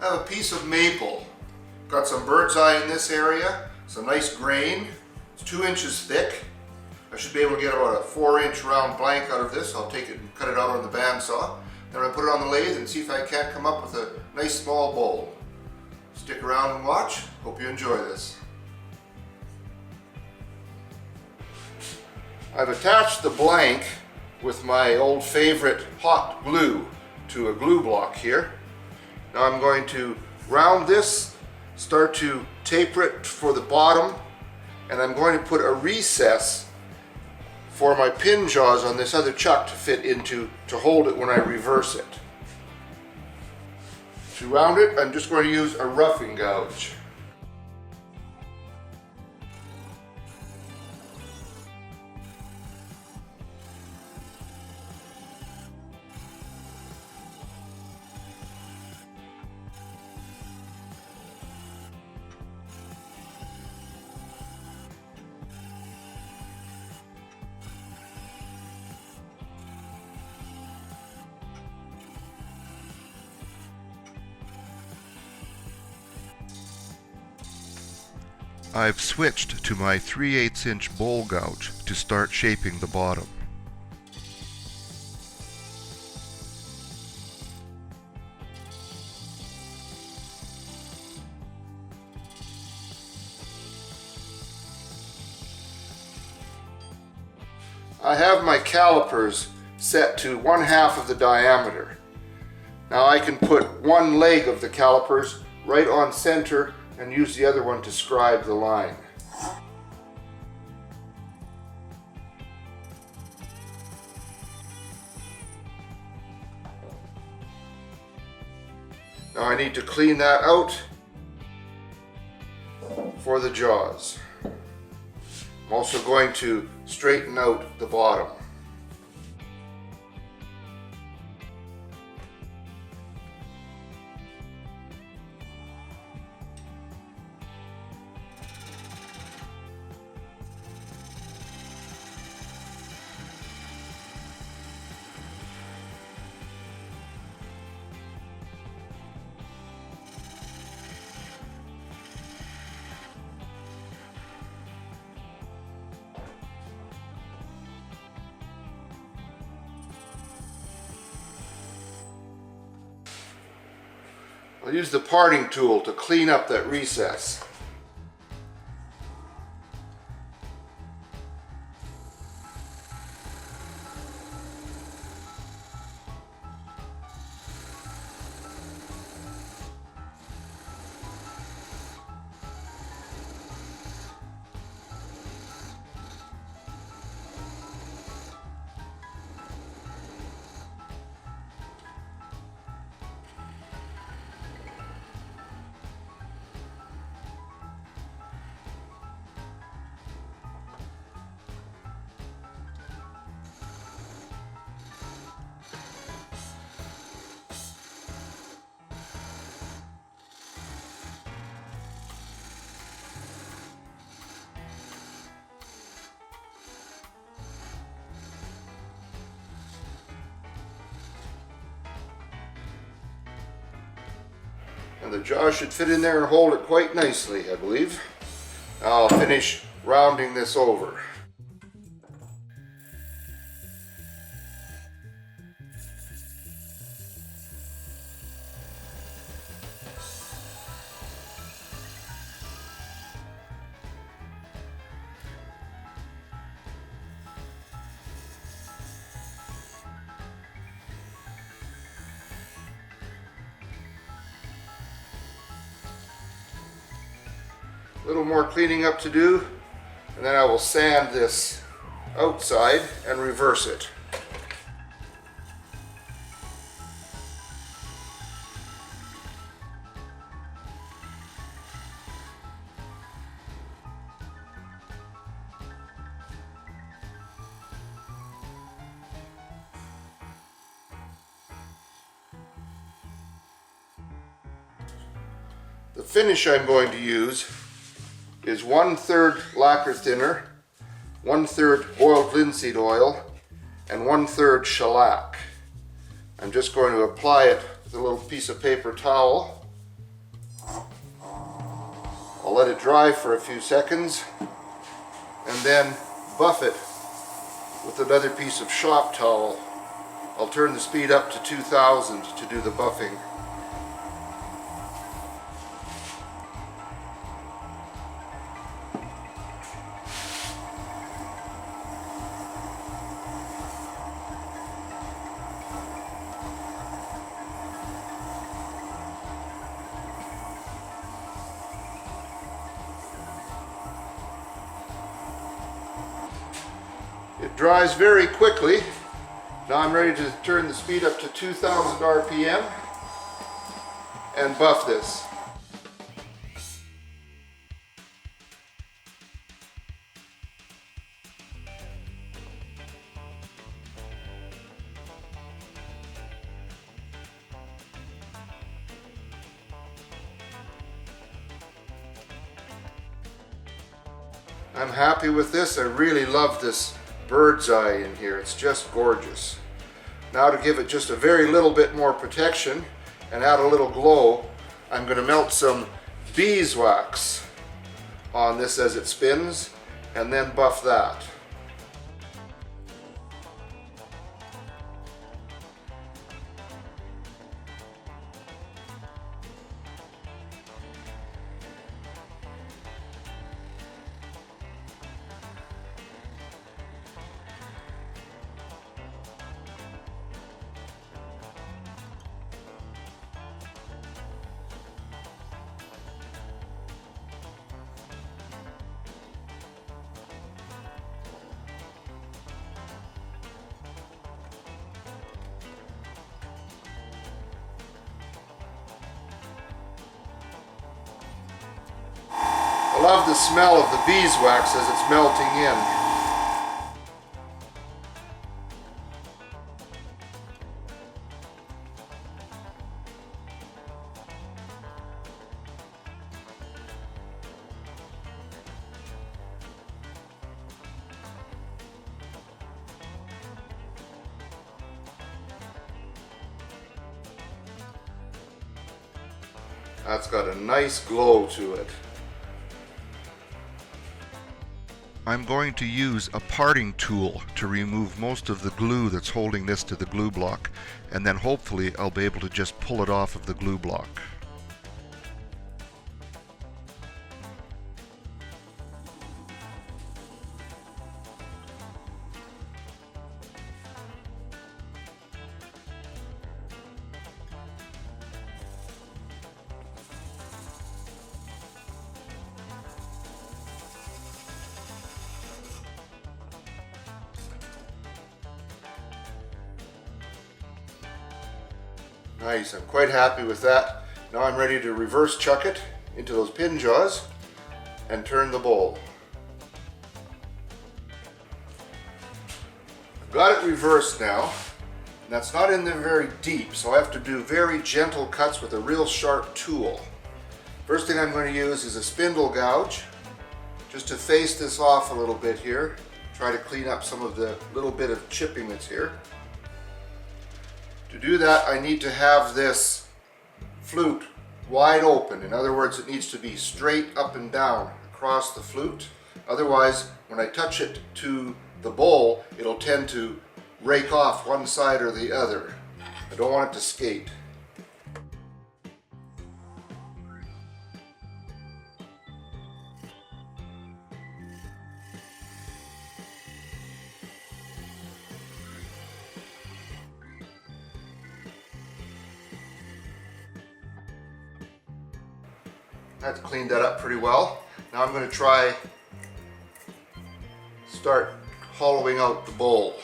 I have a piece of maple. Got some bird's eye in this area, some nice grain. It's 2 inches thick. I should be able to get about a 4-inch round blank out of this. I'll take it and cut it out on the bandsaw. Then I'll put it on the lathe and see if I can't come up with a nice small bowl. Stick around and watch. Hope you enjoy this. I've attached the blank with my old favorite hot glue to a glue block here. Now I'm going to round this, start to taper it for the bottom, and I'm going to put a recess for my pin jaws on this other chuck to fit into, to hold it when I reverse it. To round it, I'm just going to use a roughing gouge. I've switched to my 3/8 inch bowl gouge to start shaping the bottom. I have my calipers set to 1/2 of the diameter. Now I can put one leg of the calipers right on center and use the other one to scribe the line. Now I need to clean that out for the jaws. I'm also going to straighten out the bottom. I'll use the parting tool to clean up that recess. And the jaw should fit in there and hold it quite nicely, I believe. Now I'll finish rounding this over. A little more cleaning up to do, and then I will sand this outside and reverse it. The finish I'm going to use is 1/3 lacquer thinner, 1/3 boiled linseed oil, and 1/3 shellac. I'm just going to apply it with a little piece of paper towel I'll let it dry for a few seconds and then buff it with another piece of shop towel. I'll turn the speed up to 2000 to do the buffing. It dries very quickly. Now I'm ready to turn the speed up to 2000 RPM and buff this. I'm happy with this. I really love this bird's eye in here. It's just gorgeous. Now to give it just a very little bit more protection and add a little glow, I'm going to melt some beeswax on this as it spins and then buff that. I love the smell of the beeswax as it's melting in. That's got a nice glow to it. I'm going to use a parting tool to remove most of the glue that's holding this to the glue block, and then hopefully I'll be able to just pull it off of the glue block. Nice, I'm quite happy with that. Now I'm ready to reverse chuck it into those pin jaws and turn the bowl. I've got it reversed now, and that's not in there very deep, so I have to do very gentle cuts with a real sharp tool. First thing I'm going to use is a spindle gouge, just to face this off a little bit here, try to clean up some of the little bit of chipping that's here. To do that, I need to have this flute wide open. In other words, it needs to be straight up and down across the flute. Otherwise, when I touch it to the bowl, it'll tend to rake off one side or the other. I don't want it to skate. That's cleaned that up pretty well. Now I'm going to start hollowing out the bowl.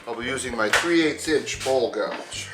I'll be using my 3/8 inch bowl gouge.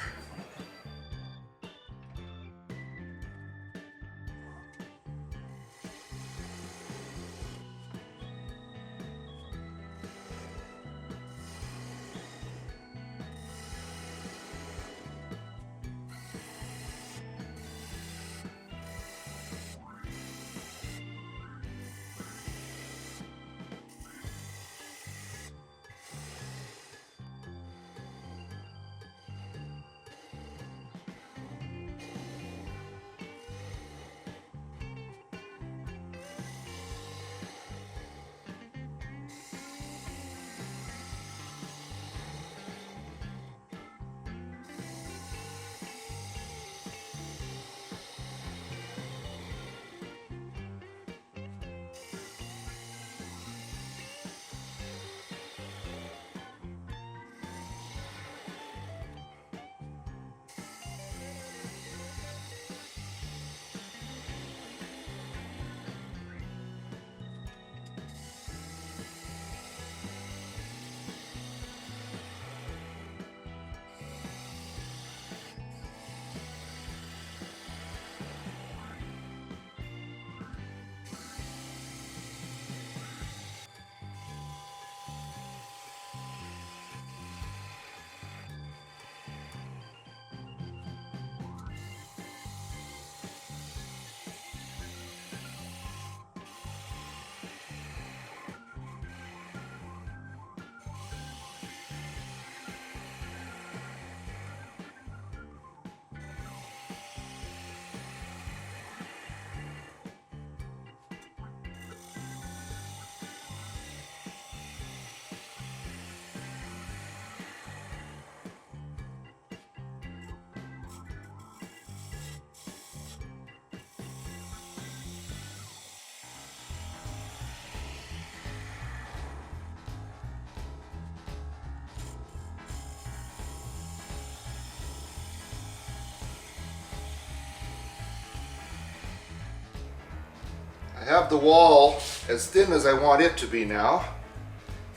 I have the wall as thin as I want it to be now.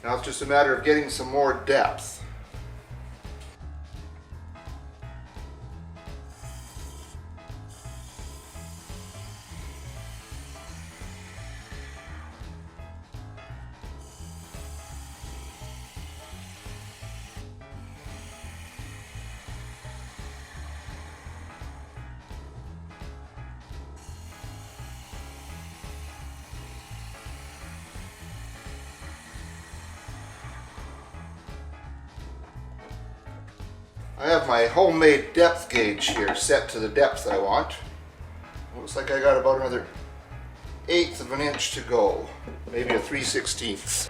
Now it's just a matter of getting some more depth. I have my homemade depth gauge here set to the depth I want. Looks like I got about another 1/8 of an inch to go, maybe a 3/16.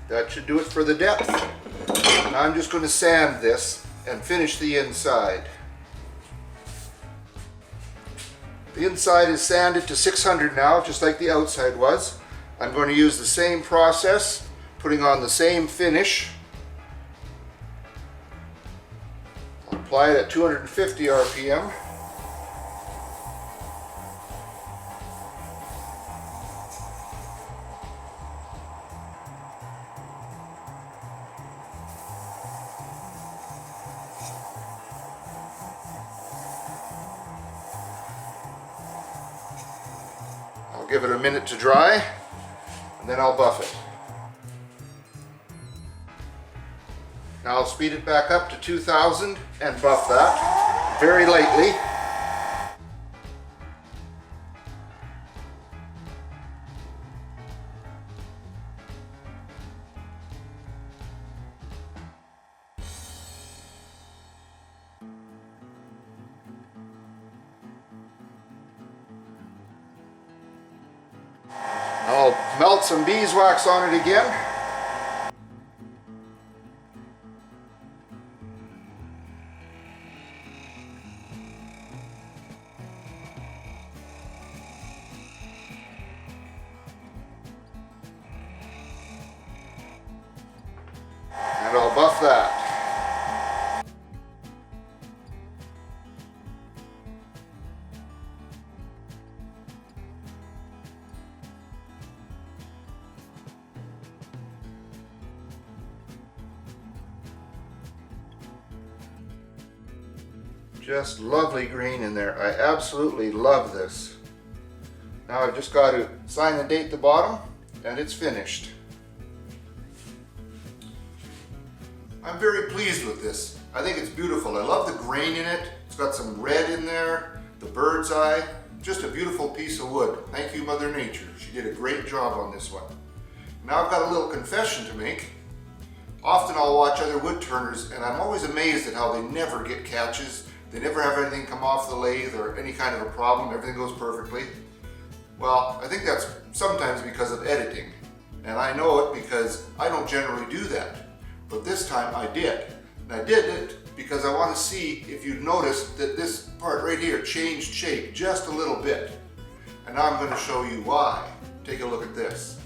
That should do it for the depth. Now I'm just going to sand this and finish the inside. The inside is sanded to 600 now, just like the outside was. I'm going to use the same process, putting on the same finish. I'll apply it at 250 RPM. I'll give it a minute to dry, and then I'll buff it. Now I'll speed it back up to 2000 and buff that very lightly. I'll melt some beeswax on it again. And I'll buff that. Just lovely green in there. I absolutely love this. Now I've just got to sign the date at the bottom and it's finished. I'm very pleased with this. I think it's beautiful. I love the grain in it. It's got some red in there, the bird's eye. Just a beautiful piece of wood. Thank you, Mother Nature. She did a great job on this one. Now I've got a little confession to make. Often I'll watch other wood turners and I'm always amazed at how they never get catches. They never have anything come off the lathe or any kind of a problem. Everything goes perfectly. Well, I think that's sometimes because of editing. And I know it because I don't generally do that. But this time I did. And I did it because I want to see if you've noticed that this part right here changed shape just a little bit. And now I'm going to show you why. Take a look at this.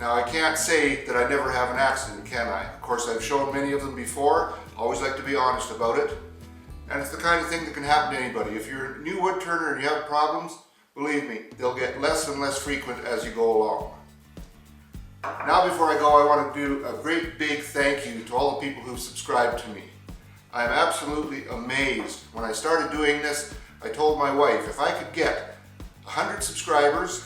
Now I can't say that I never have an accident, can I? Of course, I've shown many of them before. I always like to be honest about it. And it's the kind of thing that can happen to anybody. If you're a new wood turner and you have problems, believe me, they'll get less and less frequent as you go along. Now before I go, I want to do a great big thank you to all the people who've subscribed to me. I'm absolutely amazed. When I started doing this, I told my wife, if I could get 100 subscribers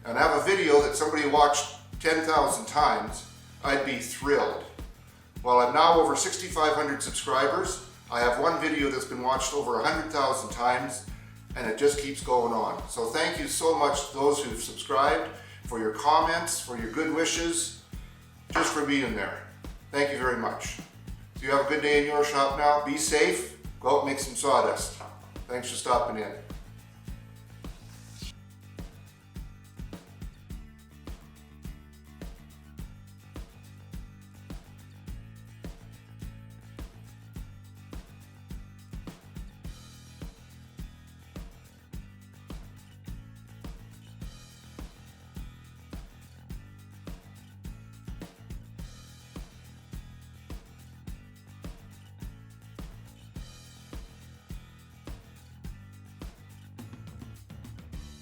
and have a video that somebody watched 10,000 times, I'd be thrilled. Well, I'm now over 6,500 subscribers. I have one video that's been watched over 100,000 times, and it just keeps going on. So thank you so much to those who've subscribed, for your comments, for your good wishes, just for being there. Thank you very much. So you have a good day in your shop now. Be safe. Go out and make some sawdust. Thanks for stopping in.